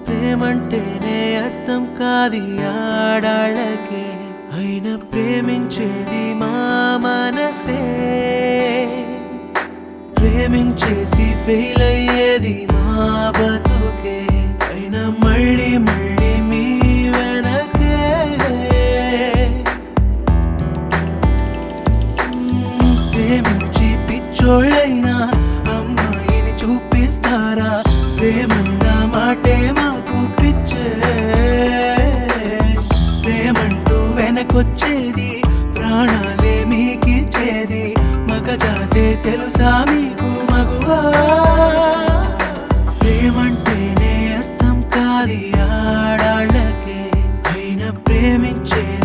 ప్రేమంటేనే అర్థం కాది ఆడాళ్ళకే, అయినా ప్రేమించేది మా మనసే. ప్రేమించేసి ఫెయిల్ అయ్యేది మా బతుకే, అయినా మళ్ళీ మళ్ళీ మీ వెనకే. ప్రేమించి పిచ్చోళ్ళైనా అమ్మాయిని చూపిస్తారా? ప్రేమన్న మాటే మాకు పిచ్చే. ప్రేమంటూ వెనకొచ్చేది ప్రాణాలే మీకిచ్చేది, మగజాతే తెలుసా మీకు మగువా? ప్రేమంటేనే అర్థం కాది ఆడాళ్ళకే, అయినా ప్రేమించేది